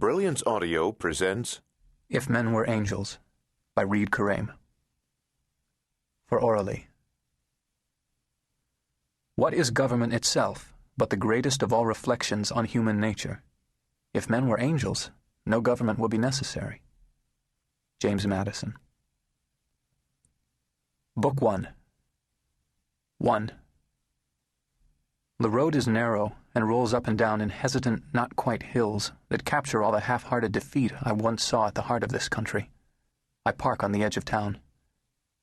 Brilliance Audio presents If Men Were Angels by Karaim. For orally. What is government itself but the greatest of all reflections on human nature? If men were angels, no government would be necessary. James Madison. Book 1. 1. The road is narrow and rolls up and down in hesitant, not quite hills that capture all the half-hearted defeat I once saw at the heart of this country. I park on the edge of town.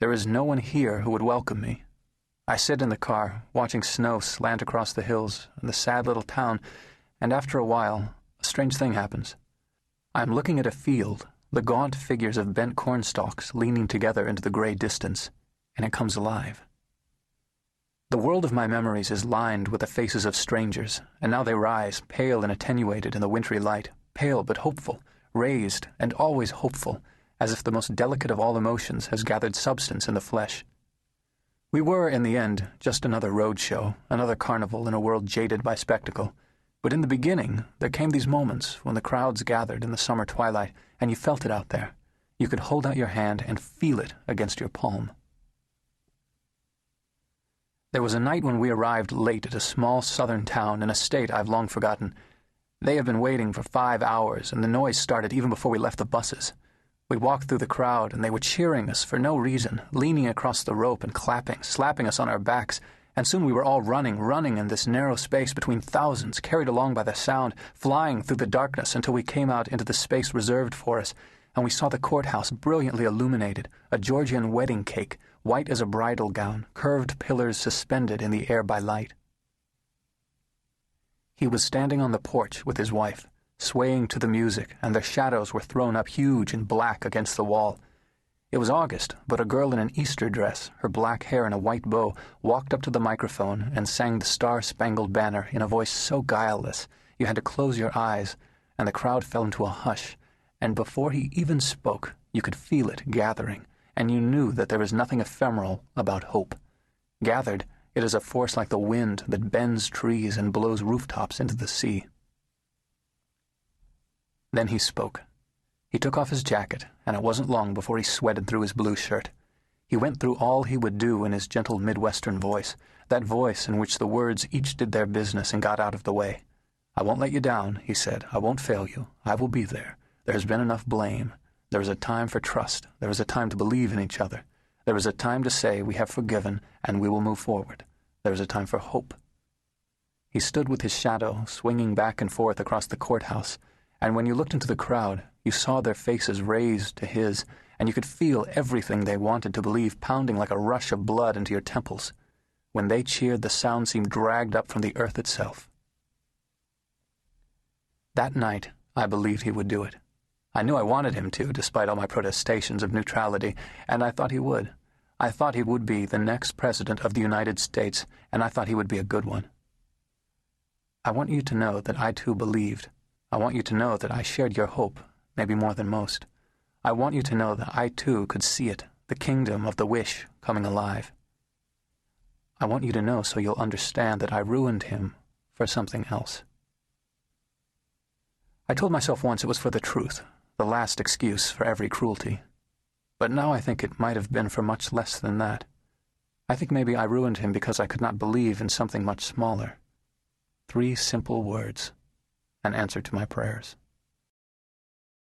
There is no one here who would welcome me. I sit in the car, watching snow slant across the hills and the sad little town, and after a while, a strange thing happens. I am looking at a field, the gaunt figures of bent cornstalks leaning together into the gray distance, and it comes alive. The world of my memories is lined with the faces of strangers, and now they rise, pale and attenuated in the wintry light, pale but hopeful, raised and always hopeful, as if the most delicate of all emotions has gathered substance in the flesh. We were, in the end, just another road show, another carnival in a world jaded by spectacle. But in the beginning, there came these moments when the crowds gathered in the summer twilight, and you felt it out there. You could hold out your hand and feel it against your palm. There was a night when we arrived late at a small southern town in a state I've long forgotten. They have been waiting for 5 hours, and the noise started even before we left the buses. We walked through the crowd, and they were cheering us for no reason, leaning across the rope and clapping, slapping us on our backs, and soon we were all running in this narrow space between thousands, carried along by the sound, flying through the darkness until we came out into the space reserved for us, and we saw the courthouse brilliantly illuminated, a Georgian wedding cake, white as a bridal gown, curved pillars suspended in the air by light. He was standing on the porch with his wife, swaying to the music, and their shadows were thrown up huge and black against the wall. It was August, but a girl in an Easter dress, her black hair in a white bow, walked up to the microphone and sang the Star-Spangled Banner in a voice so guileless you had to close your eyes, and the crowd fell into a hush, and before he even spoke, you could feel it gathering, and you knew that there is nothing ephemeral about hope. Gathered, it is a force like the wind that bends trees and blows rooftops into the sea. Then he spoke. He took off his jacket, and it wasn't long before he sweated through his blue shirt. He went through all he would do in his gentle Midwestern voice, that voice in which the words each did their business and got out of the way. "I won't let you down," he said. "I won't fail you. I will be there. There has been enough blame. There is a time for trust. There is a time to believe in each other. There is a time to say we have forgiven and we will move forward. There is a time for hope." He stood with his shadow swinging back and forth across the courthouse, and when you looked into the crowd, you saw their faces raised to his, and you could feel everything they wanted to believe pounding like a rush of blood into your temples. When they cheered, the sound seemed dragged up from the earth itself. That night, I believed he would do it. I knew I wanted him to, despite all my protestations of neutrality, and I thought he would. I thought he would be the next president of the United States, and I thought he would be a good one. I want you to know that I too believed. I want you to know that I shared your hope, maybe more than most. I want you to know that I too could see it, the kingdom of the wish coming alive. I want you to know so you'll understand that I ruined him for something else. I told myself once it was for the truth, the last excuse for every cruelty. But now I think it might have been for much less than that. I think maybe I ruined him because I could not believe in something much smaller. 3 simple words, an answer to my prayers.